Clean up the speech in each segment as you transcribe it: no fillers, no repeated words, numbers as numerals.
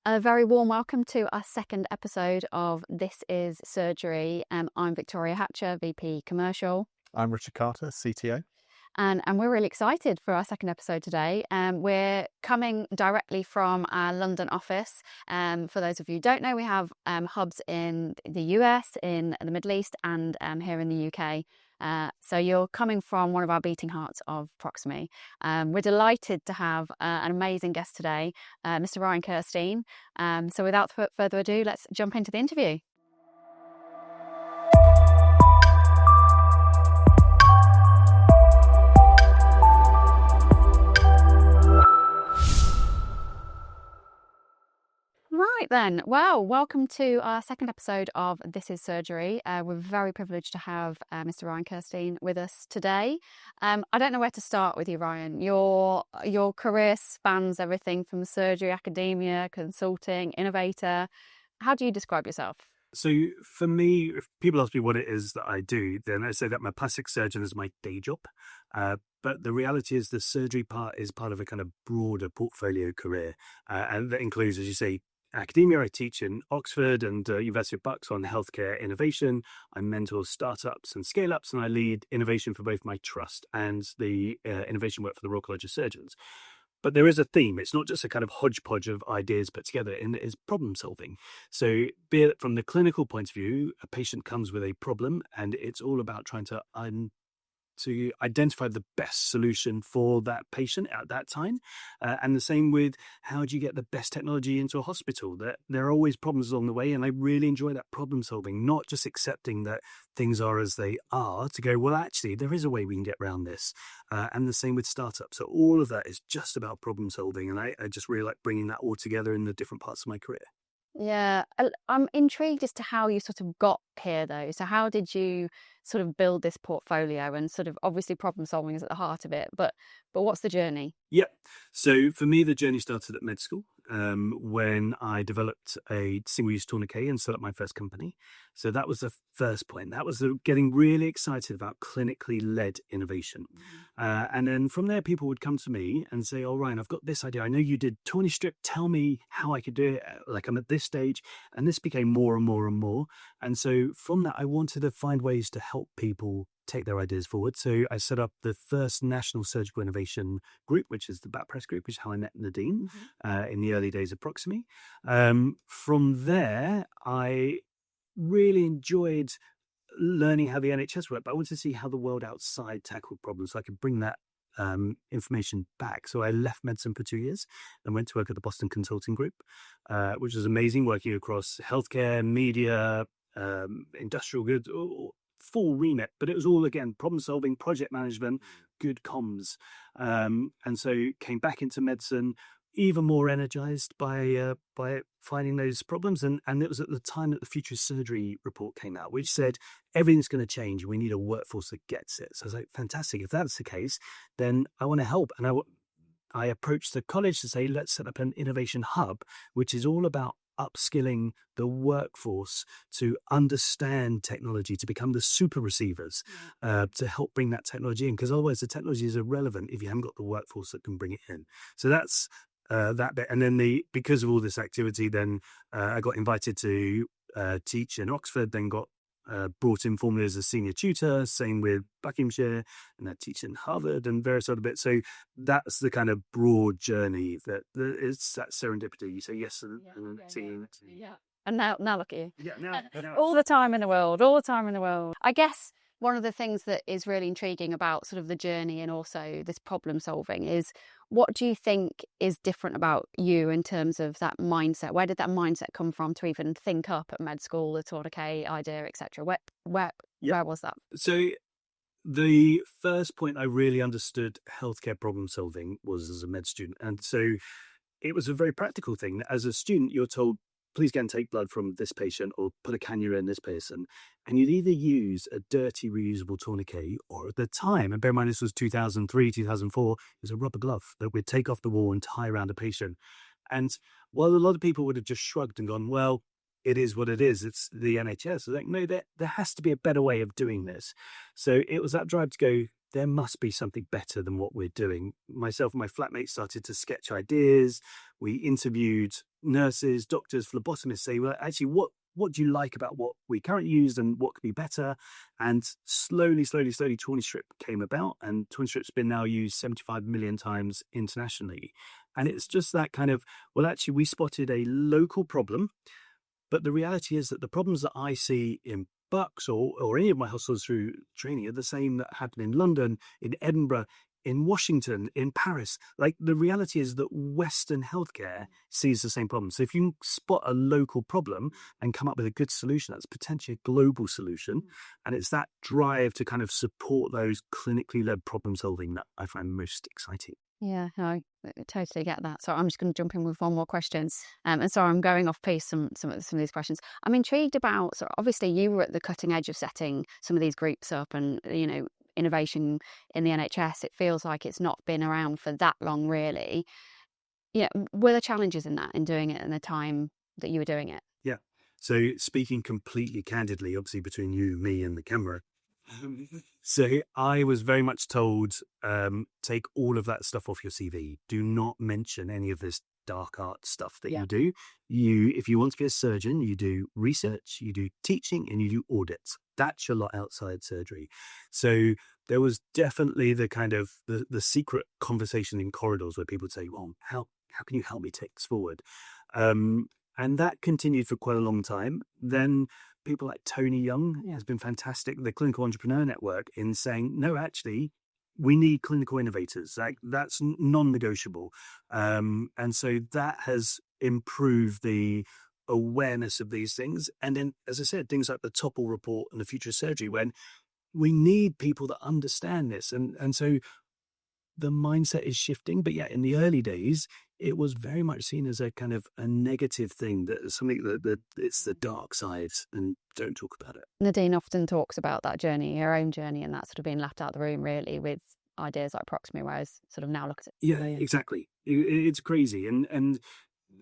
A very warm welcome to our second episode of This is Surgery. I'm Victoria Hatcher, VP Commercial. I'm Richard Carter, CTO. And we're really excited for our second episode today. We're coming directly from our London office. For those of you who don't know, we have hubs in the US, in the Middle East, and here in the UK. So you're coming from one of our beating hearts of Proximie. We're delighted to have an amazing guest today, Mr. Ryan Kerstein. So without further ado, let's jump into the interview. Right then, well, welcome to our second episode of This is Surgery. We're very privileged to have Mr. Ryan Kerstein with us today. I don't know where to start with you, Ryan. Your career spans everything from surgery, academia, consulting, innovator. How do you describe yourself? So for me, if people ask me what it is that I do, then I say that I'm a plastic surgeon is my day job. But the reality is the surgery part is part of a kind of broader portfolio career. And that includes, as you say, academia. I teach in Oxford and University of Bucks on healthcare innovation. I mentor startups and scale-ups, and I lead innovation for both my trust and the innovation work for the Royal College of Surgeons. But there is a theme. It's not just a kind of hodgepodge of ideas put together, and it is problem solving. So be it from the clinical point of view, a patient comes with a problem, and it's all about trying to identify the best solution for that patient at that time. And the same with how do you get the best technology into a hospital? There are always problems along the way, and I really enjoy that problem solving, not just accepting that things are as they are, to go, well, actually, there is a way we can get around this. And the same with startups. So all of that is just about problem solving, and I just really like bringing that all together in the different parts of my career. Yeah, I'm intrigued as to how you sort of got here, though. So how did you sort of build this portfolio? And sort of obviously problem solving is at the heart of it, but what's the journey? Yeah. So for me, the journey started at med school when I developed a single-use tourniquet and set up my first company. So that was the first point. That was getting really excited about clinically led innovation. And then from there, people would come to me and say, oh, Ryan, I've got this idea. I know you did tourniquet strip. Tell me how I could do it. Like I'm at this stage. And this became more and more and more. And so from that, I wanted to find ways to help people take their ideas forward. So I set up the first national surgical innovation group, which is the Back Press group, which is how I met Nadine in the early days of Proximie. From there, I really enjoyed learning how the NHS worked, but I wanted to see how the world outside tackled problems so I could bring that information back. So I left medicine for 2 years and went to work at the Boston Consulting Group, which was amazing, working across healthcare, media, industrial goods, full remit, but it was all, again, problem solving, project management, good comms. And so came back into medicine, even more energized by finding those problems. And it was at the time that the Future Surgery report came out, which said everything's going to change. We need a workforce that gets it. So I was like, fantastic. If that's the case, then I want to help. And I approached the college to say, let's set up an innovation hub, which is all about upskilling the workforce to understand technology, to become the super receivers, to help bring that technology in, because otherwise the technology is irrelevant if you haven't got the workforce that can bring it in. So that's that bit. And then because of all this activity, then I got invited to teach in Oxford, then got brought in formally as a senior tutor, same with Buckinghamshire, and I teach in Harvard and various other bits. So that's the kind of broad journey that it's that serendipity. You say yes and team. Yeah. And now look at you. Yeah, now all the time in the world. I guess one of the things that is really intriguing about sort of the journey and also this problem solving is, what do you think is different about you in terms of that mindset? Where did that mindset come from to even think up at med school, the tourniquet idea, etc.? Where was that? So the first point I really understood healthcare problem solving was as a med student. And so it was a very practical thing. As a student, you're told, please go and take blood from this patient or put a cannula in this person. And you'd either use a dirty reusable tourniquet, or at the time, and bear in mind this was 2003, 2004, it was a rubber glove that we'd take off the wall and tie around a patient. And while a lot of people would have just shrugged and gone, well, it is what it is, it's the NHS. Like, no, there has to be a better way of doing this. So it was that drive to go, there must be something better than what we're doing. Myself and my flatmate started to sketch ideas. We interviewed nurses, doctors, phlebotomists, say, well, actually, what do you like about what we currently use and what could be better? And slowly, Tawny Strip came about, and Tawny Strip's been now used 75 million times internationally. And it's just that kind of, well, actually, we spotted a local problem, but the reality is that the problems that I see in Bucks or any of my hostels through training are the same that happen in London, in Edinburgh, in Washington, in Paris. Like, the reality is that Western healthcare sees the same problem. So if you spot a local problem and come up with a good solution, that's potentially a global solution. And it's that drive to kind of support those clinically led problem solving that I find most exciting. Yeah, no, I totally get that. So I'm just going to jump in with one more question. And so I'm going off piece some of these questions. I'm intrigued about, so obviously you were at the cutting edge of setting some of these groups up, and, you know, innovation in the NHS, it feels like it's not been around for that long, really. Yeah, were there challenges in that, in doing it in the time that you were doing it? Yeah. So speaking completely candidly, obviously between you, me, and the camera. So I was very much told, take all of that stuff off your CV. Do not mention any of this dark art stuff that you do. If you want to be a surgeon, you do research, you do teaching, and you do audits. That's your lot outside surgery. So there was definitely the kind of the secret conversation in corridors where people would say, well, how can you help me take this forward? And that continued for quite a long time. Then people like Tony Young has been fantastic, the Clinical Entrepreneur Network, in saying, no, actually, we need clinical innovators. Like, that's non-negotiable. And so that has improved the awareness of these things. And then, as I said, things like the Topple Report and the Future of Surgery, when we need people that understand this. And so the mindset is shifting. But yeah, in the early days, it was very much seen as a kind of a negative thing, that is something that it's the dark side and don't talk about it. Nadine often talks about that journey, her own journey, and that sort of being left out of the room, really, with ideas like Proximie, whereas sort of now look at it. Yeah, exactly. It's crazy. And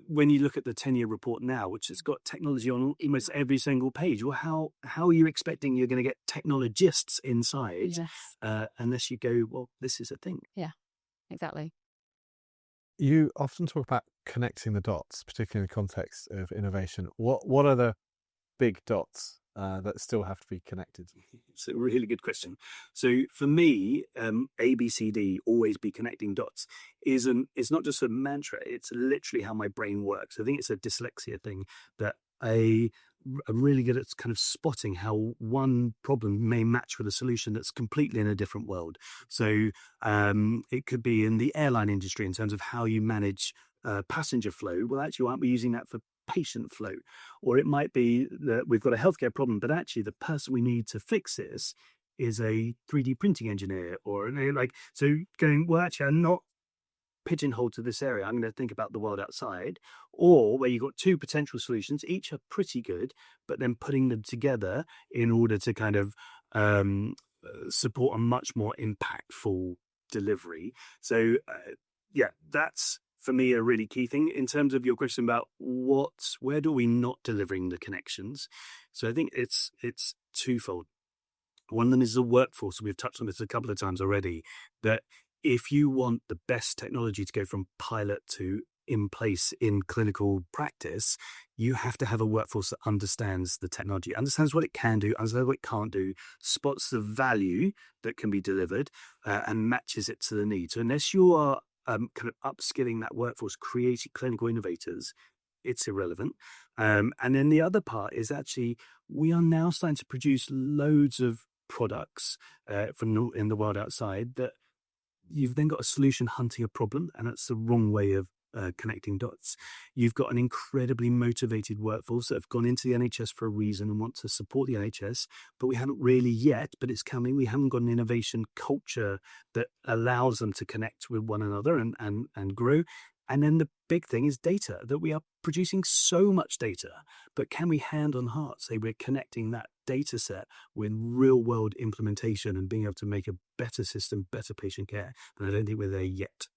when you look at the 10-year report now, which has got technology on almost every single page, well, how are you expecting you're going to get technologists inside unless you go, well, this is a thing? Yeah, exactly. You often talk about connecting the dots, particularly in the context of innovation. What are the big dots that still have to be connected? It's a really good question. So for me, ABCD, always be connecting dots, it's not just a mantra, it's literally how my brain works. I think it's a dyslexia thing that I'm really good at kind of spotting how one problem may match with a solution that's completely in a different world. So it could be in the airline industry in terms of how you manage passenger flow. Well, actually, why aren't we using that for patient flow? Or it might be that we've got a healthcare problem, but actually the person we need to fix this is a 3D printing engineer, or like, so going, well, actually, I'm not pigeonholed to this area. I'm going to think about the world outside. Or where you've got two potential solutions, each are pretty good, but then putting them together in order to kind of support a much more impactful delivery. So yeah, that's for me a really key thing. In terms of your question about where do we not delivering the connections? So I think it's twofold. One of them is the workforce. We've touched on this a couple of times already, that if you want the best technology to go from pilot to in place in clinical practice, you have to have a workforce that understands the technology, understands what it can do, understands what it can't do, spots the value that can be delivered, and matches it to the need. So unless you are kind of upskilling that workforce, creating clinical innovators, it's irrelevant. And then the other part is actually we are now starting to produce loads of products in the world outside that you've then got a solution hunting a problem, and that's the wrong way of connecting dots. You've got an incredibly motivated workforce that have gone into the NHS for a reason and want to support the NHS, but we haven't really yet, but it's coming. We haven't got an innovation culture that allows them to connect with one another and grow. And then the big thing is data, that we are producing so much data, but can we hand on heart say we're connecting that data set with real world implementation and being able to make a better system, better patient care? And I don't think we're there yet.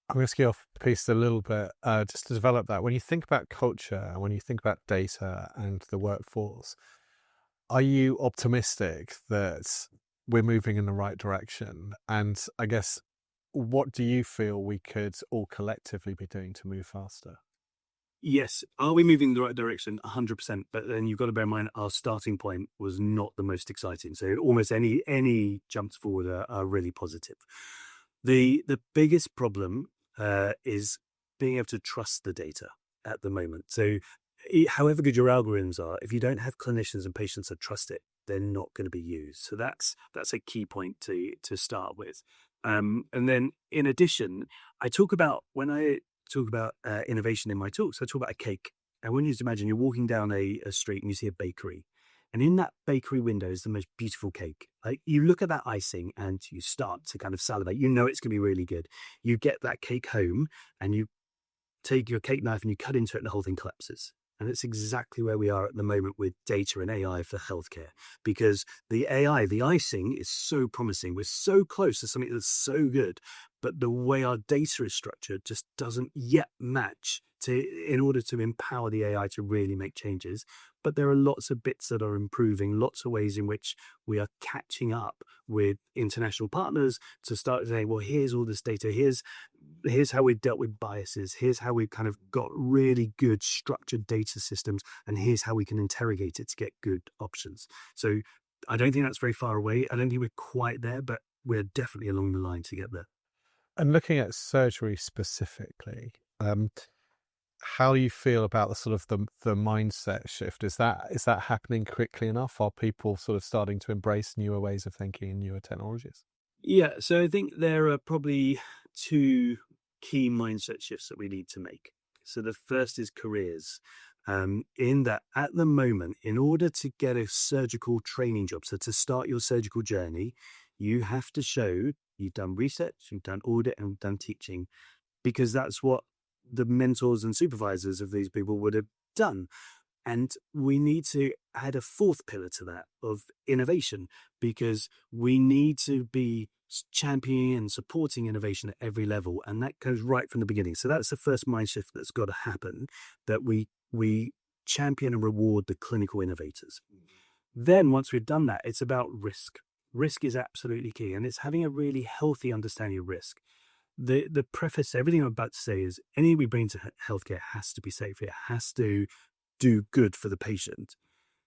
I'm going to ski off piece a little bit just to develop that. When you think about culture and when you think about data and the workforce, are you optimistic that we're moving in the right direction. And I guess, what do you feel we could all collectively be doing to move faster? Yes. Are we moving in the right direction? 100%. But then you've got to bear in mind our starting point was not the most exciting. So almost any jumps forward are really positive. The biggest problem is being able to trust the data at the moment. So however good your algorithms are, if you don't have clinicians and patients that trust it, they're not going to be used. So that's a key point to start with. And then in addition, when I talk about innovation in my talks, I talk about a cake. I want you to imagine you're walking down a street and you see a bakery. And in that bakery window is the most beautiful cake. Like, you look at that icing and you start to kind of salivate. You know it's going to be really good. You get that cake home and you take your cake knife and you cut into it and the whole thing collapses. And it's exactly where we are at the moment with data and AI for healthcare, because the AI, the icing, is so promising. We're so close to something that's so good, but the way our data is structured just doesn't yet match in order to empower the AI to really make changes. But there are lots of bits that are improving, lots of ways in which we are catching up with international partners to start saying, well, here's all this data, here's how we've dealt with biases, here's how we've kind of got really good structured data systems, and here's how we can interrogate it to get good options. So I don't think that's very far away. I don't think we're quite there, but we're definitely along the line to get there. And looking at surgery specifically, how do you feel about the sort of the mindset shift? Is that happening quickly enough? Are people sort of starting to embrace newer ways of thinking and newer technologies? Yeah, so I think there are probably two key mindset shifts that we need to make. So the first is careers. In that, at the moment, in order to get a surgical training job, so to start your surgical journey, you have to show you've done research, you've done audit, and you've done teaching, because that's what the mentors and supervisors of these people would have done. And we need to add a fourth pillar to that of innovation, because we need to be championing and supporting innovation at every level. And that goes right from the beginning. So that's the first mind shift that's got to happen, that we champion and reward the clinical innovators. Then once we've done that, it's about risk. Risk is absolutely key. And it's having a really healthy understanding of risk. The preface to everything I'm about to say is anything we bring to healthcare has to be safe. It has to do good for the patient.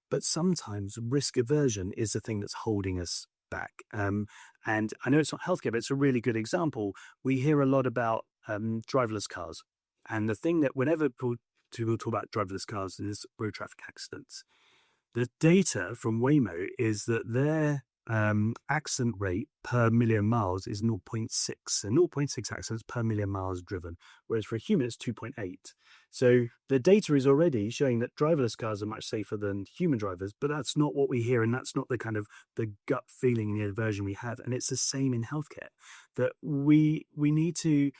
But sometimes risk aversion is the thing that's holding us back. And I know it's not healthcare, but it's a really good example. We hear a lot about driverless cars. And the thing that whenever people talk about driverless cars is road traffic accidents. The data from Waymo is that their accident rate per million miles is 0.6, and 0.6 accidents per million miles driven, whereas for a human it's 2.8. So the data is already showing that driverless cars are much safer than human drivers, but that's not what we hear, and that's not the kind of the gut feeling and the aversion we have. And it's the same in healthcare, that we need to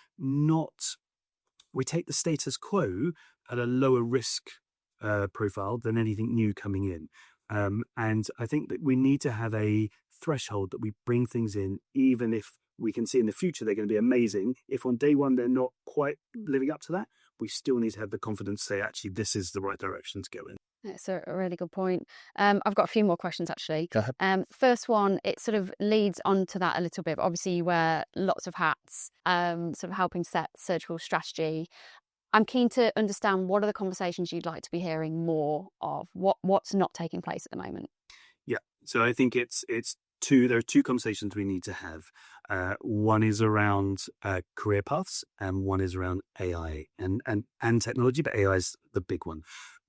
we take the status quo at a lower risk profile than anything new coming in. And I think that we need to have a threshold that we bring things in, even if we can see in the future they're going to be amazing. If on day one they're not quite living up to that, we still need to have the confidence to say, actually, this is the right direction to go in. That's a really good point. I've got a few more questions, actually. Go ahead. First one, it sort of leads on to that a little bit. Obviously, you wear lots of hats, sort of helping set surgical strategy. I'm keen to understand, what are the conversations you'd like to be hearing more of? What's not taking place at the moment? Yeah, so I think it's there are two conversations we need to have. One is around career paths, and one is around AI and technology, but AI is the big one.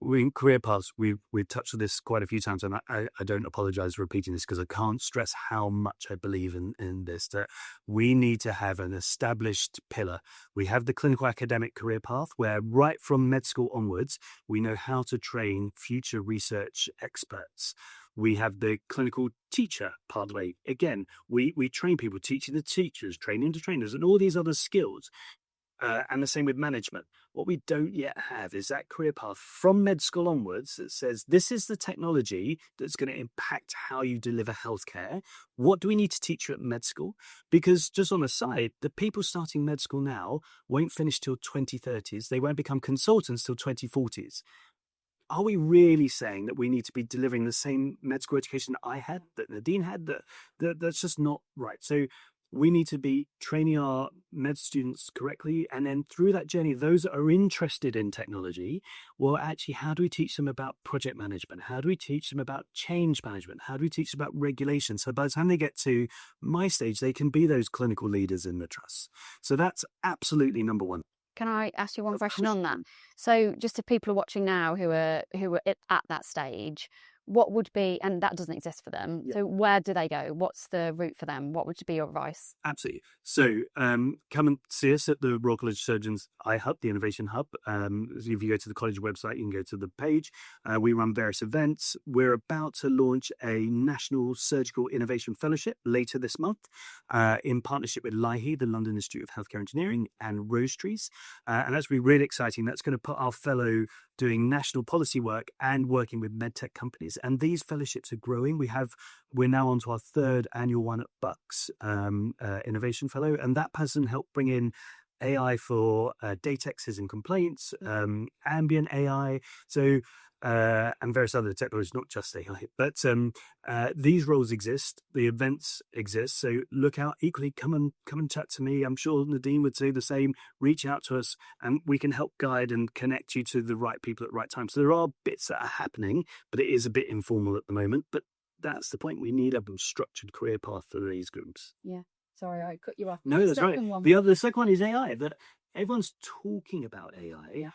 In career paths, we've touched on this quite a few times, and I don't apologize for repeating this, because I can't stress how much I believe in this, that we need to have an established pillar. We have the clinical academic career path, where right from med school onwards, we know how to train future research experts. We have the clinical teacher pathway. Again, we train people, teaching the teachers, training the trainers, and all these other skills. And the same with management. What we don't yet have is that career path from med school onwards that says, this is the technology that's going to impact how you deliver healthcare. What do we need to teach you at med school? Because just on the side, the people starting med school now won't finish till 2030s. They won't become consultants till 2040s. are we really saying that we need to be delivering the same med school education that I had, that Nadine had? That's just not right. So we need to be training our med students correctly. And then through that journey, those that are interested in technology, well, actually, how do we teach them about project management? How do we teach them about change management? How do we teach them about regulation? So by the time they get to my stage, they can be those clinical leaders in the trust. So that's absolutely number one. Can I ask you one Of question course. on that? So just if people are watching now who are at that stage, what would be, and that doesn't exist for them, Yeah. so where do they go? What's the route for them? What would be your advice? Absolutely. So come and see us at the Royal College of Surgeons iHub, the Innovation Hub. If you go to the college website, you can go to the page. We run various events. We're about to launch a National Surgical Innovation Fellowship later this month in partnership with LIHE, the London Institute of Healthcare Engineering, and Rose Trees. And that's going to be really exciting. That's going to put our fellow doing national policy work and working with medtech companies. And these fellowships are growing. We're now on to our third annual one at Bucks Innovation Fellow, and that person helped bring in AI for data access and complaints, ambient AI, so and various other technologies, not just AI. But these roles exist, the events exist. So look out. Equally, come and chat to me. I'm sure Nadine would say the same. Reach out to us, and we can help guide and connect you to the right people at the right time. So there are bits that are happening, but it is a bit informal at the moment. But that's the point. We need a structured career path for these groups. Yeah. Sorry, I cut you off. No, that's right. Second one. The second one is AI. That everyone's talking about AI,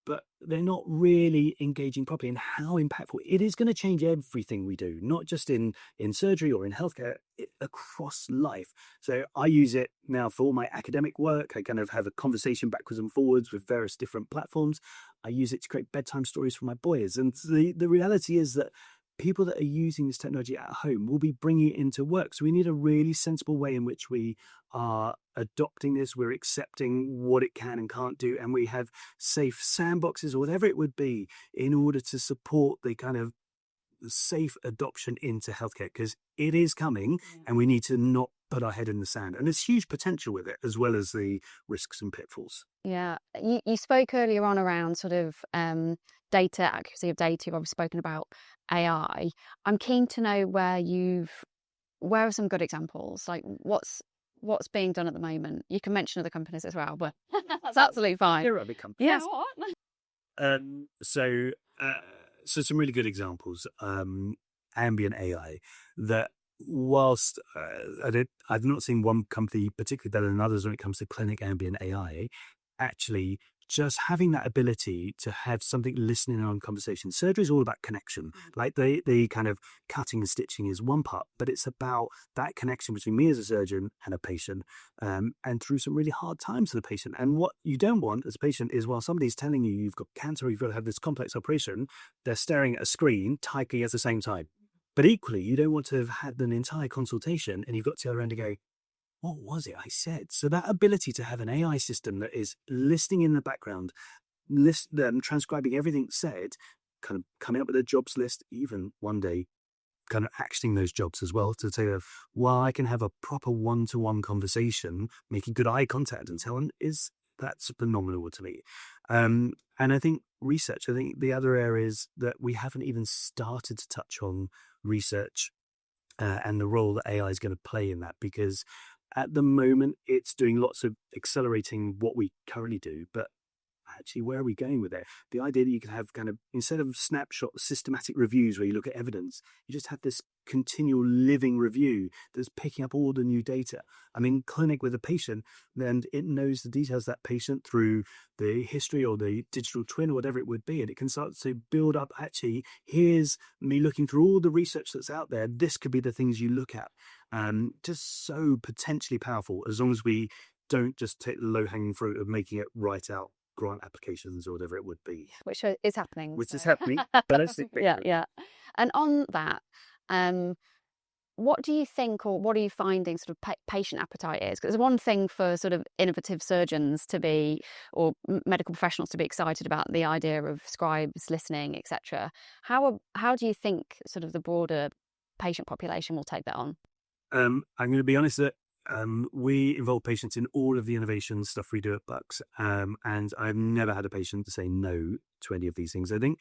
but they're not really engaging properly in how impactful it is going to change everything we do, not just in surgery or in healthcare, across life. So I use it now for all my academic work. I kind of have a conversation backwards and forwards with various different platforms. I use it to create bedtime stories for my boys. And the reality is that people that are using this technology at home will be bringing it into work. So we need a really sensible way in which we are adopting this. We're accepting what it can and can't do. And we have safe sandboxes or whatever it would be in order to support the kind of safe adoption into healthcare, because it is coming and we need to not put our head in the sand. And there's huge potential with it, as well as the risks and pitfalls. Yeah, you spoke earlier on around sort of data, accuracy of data. You've obviously spoken about AI. I'm keen to know where are some good examples? Like what's being done at the moment? You can mention other companies as well, but that's absolutely fine. There are other companies. Yeah. What? So some really good examples. Ambient AI that, whilst I've not seen one company particularly better than others when it comes to clinic ambient AI, actually just having that ability to have something listening on conversation. Surgery is all about connection. Like the kind of cutting and stitching is one part, but it's about that connection between me as a surgeon and a patient, and through some really hard times for the patient. And what you don't want as a patient is, while somebody's telling you you've got cancer or you've got to have this complex operation, they're staring at a screen, typing at the same time. But equally, you don't want to have had an entire consultation and you've got to go around and go, what was it I said? So that ability to have an AI system that is listening in the background, transcribing everything said, kind of coming up with a jobs list, even one day kind of actioning those jobs as well, to say, well, I can have a proper one-to-one conversation, making good eye contact and so on, that's phenomenal to me. And I think research, I think the other areas that we haven't even started to touch on research and the role that AI is going to play in that, because at the moment it's doing lots of accelerating what we currently do, but actually, where are we going with it? The idea that you can have kind of, instead of snapshot systematic reviews where you look at evidence, you just have this continual living review that's picking up all the new data. I'm in clinic with a patient, and it knows the details of that patient through the history or the digital twin or whatever it would be. And it can start to build up, actually, here's me looking through all the research that's out there. This could be the things you look at. Just so potentially powerful, as long as we don't just take the low-hanging fruit of making it right out grant applications or whatever it would be, Which is happening. Is happening. But yeah. And on that, what do you think, or what are you finding sort of patient appetite is? Because it's one thing for sort of innovative surgeons to be, or medical professionals to be excited about the idea of scribes listening, etc. How do you think sort of the broader patient population will take that on? I'm going to be honest that we involve patients in all of the innovation stuff we do at Bucks, and I've never had a patient to say no to any of these things. I think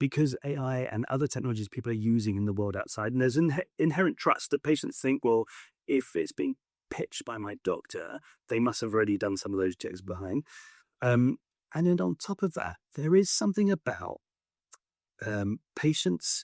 because AI and other technologies people are using in the world outside, and there's inherent trust that patients think, well, if it's being pitched by my doctor, they must have already done some of those checks behind. And then on top of that, there is something about patients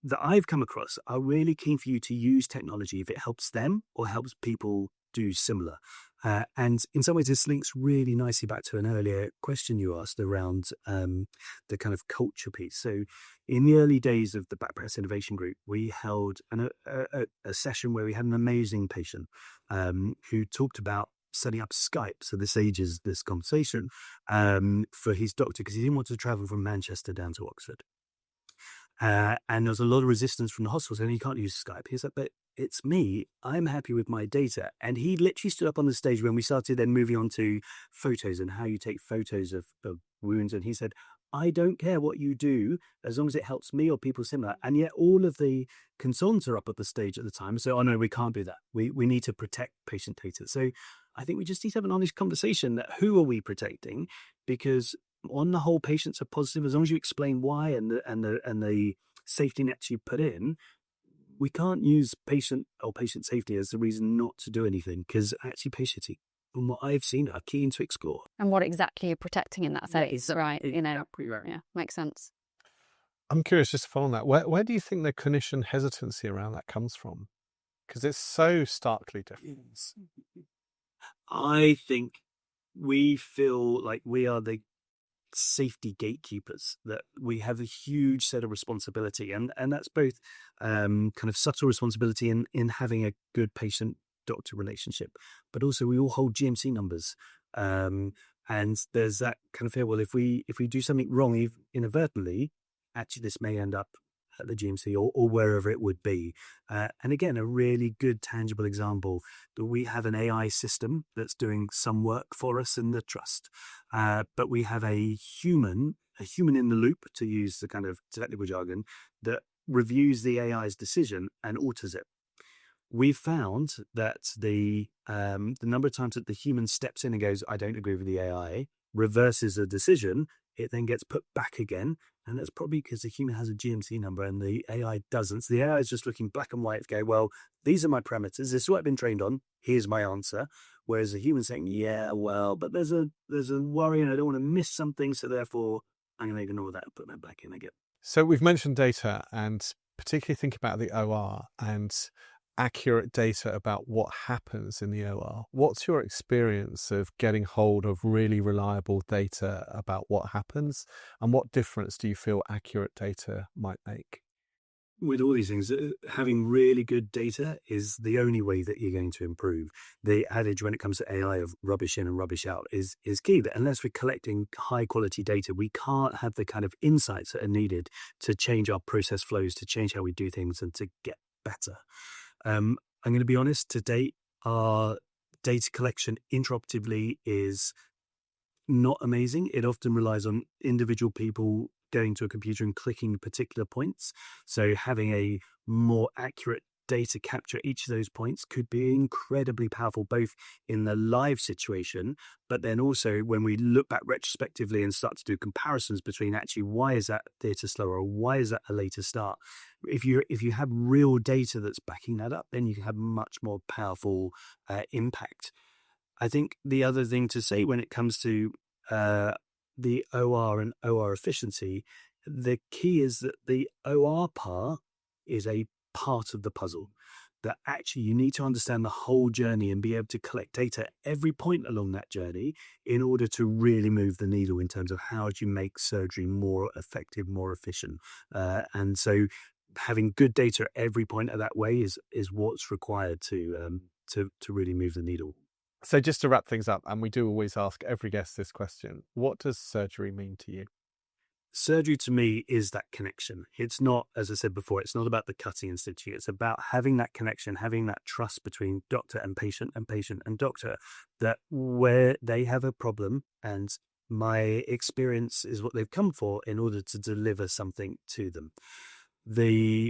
that I've come across are really keen for you to use technology if it helps them or helps people do similar. And in some ways, this links really nicely back to an earlier question you asked around the kind of culture piece. So in the early days of the Back Press Innovation Group, we held a session where we had an amazing patient who talked about setting up Skype. So this ages this conversation for his doctor because he didn't want to travel from Manchester down to Oxford. And there was a lot of resistance from the hospitals, and he can't use Skype. He's like, but it's me. I'm happy with my data. And he literally stood up on the stage when we started then moving on to photos and how you take photos of wounds. And he said, I don't care what you do as long as it helps me or people similar. And yet all of the consultants are up at the stage at the time. So, oh no, we can't do that. We need to protect patient data. So I think we just need to have an honest conversation that who are we protecting? Because on the whole, patients are positive as long as you explain why and the safety nets you put in. We can't use patient safety as the reason not to do anything because actually patients, from what I've seen, are keen to explore. And what exactly you're protecting in that sense, Yes, right? exactly right. Yeah, makes sense. I'm curious, just to follow on that, where do you think the clinician hesitancy around that comes from? Because it's so starkly different. I think we feel like we are the safety gatekeepers, that we have a huge set of responsibility, and that's both kind of subtle responsibility in having a good patient doctor relationship, but also we all hold GMC numbers, and there's that kind of fear, well, if we do something wrong inadvertently, actually this may end up at the GMC or wherever it would be. And again, a really good tangible example that we have an AI system that's doing some work for us in the trust, but we have a human in the loop, to use the kind of technical jargon, that reviews the AI's decision and alters it. We've found that the number of times that the human steps in and goes, I don't agree with the AI, reverses a decision, it then gets put back again. And that's probably because the human has a GMC number and the AI doesn't. So the AI is just looking black and white to go, well, these are my parameters. This is what I've been trained on. Here's my answer. Whereas the human saying, yeah, well, but there's a worry and I don't want to miss something. So therefore, I'm going to ignore that and put that back in again. So we've mentioned data, and particularly think about the OR and accurate data about what happens in the OR. What's your experience of getting hold of really reliable data about what happens, and what difference do you feel accurate data might make? With all these things, having really good data is the only way that you're going to improve. The adage when it comes to AI of rubbish in and rubbish out is key. That unless we're collecting high quality data, we can't have the kind of insights that are needed to change our process flows, to change how we do things, and to get better. I'm going to be honest, to date, our data collection interoperatively is not amazing. It often relies on individual people going to a computer and clicking particular points. So having a more accurate data capture each of those points could be incredibly powerful, both in the live situation, but then also when we look back retrospectively and start to do comparisons between actually why is that theatre slower or why is that a later start. If you have real data that's backing that up, then you can have much more powerful impact. I think the other thing to say when it comes to the OR and OR efficiency, the key is that the OR part is a part of the puzzle, that actually you need to understand the whole journey and be able to collect data at every point along that journey in order to really move the needle in terms of how do you make surgery more effective, more efficient. And so having good data at every point of that way is what's required to really move the needle. So just to wrap things up, and we do always ask every guest this question, what does surgery mean to you? Surgery to me is that connection. It's not, as I said before, it's not about the cutting and stitching. It's about having that connection, having that trust between doctor and patient and doctor, that where they have a problem and my experience is what they've come for in order to deliver something to them.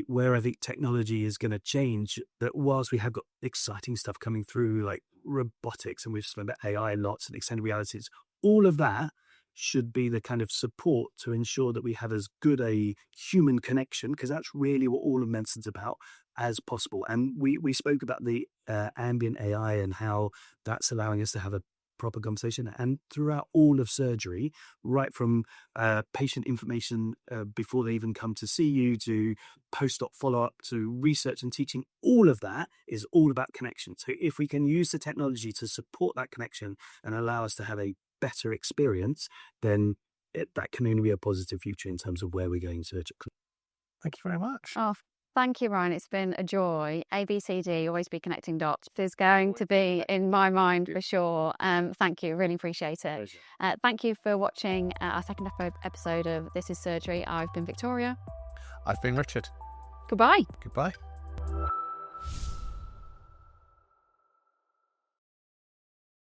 Where I think technology is going to change, that whilst we have got exciting stuff coming through like robotics, and we've spoken about AI lots and extended realities, all of that should be the kind of support to ensure that we have as good a human connection, because that's really what all of medicine's about, as possible. And we spoke about the ambient AI and how that's allowing us to have a proper conversation. And throughout all of surgery, right from patient information before they even come to see you, to post-op follow-up, to research and teaching, all of that is all about connection. So if we can use the technology to support that connection and allow us to have a better experience, then that can only be a positive future in terms of where we're going surgically. Thank you very much. Oh, thank you, Ryan. It's been a joy. ABCD, always be connecting dots, is going to be in my mind for sure. Thank you. Really appreciate it. Thank you for watching our second episode of This is Surgery. I've been Victoria. I've been Richard. Goodbye. Goodbye.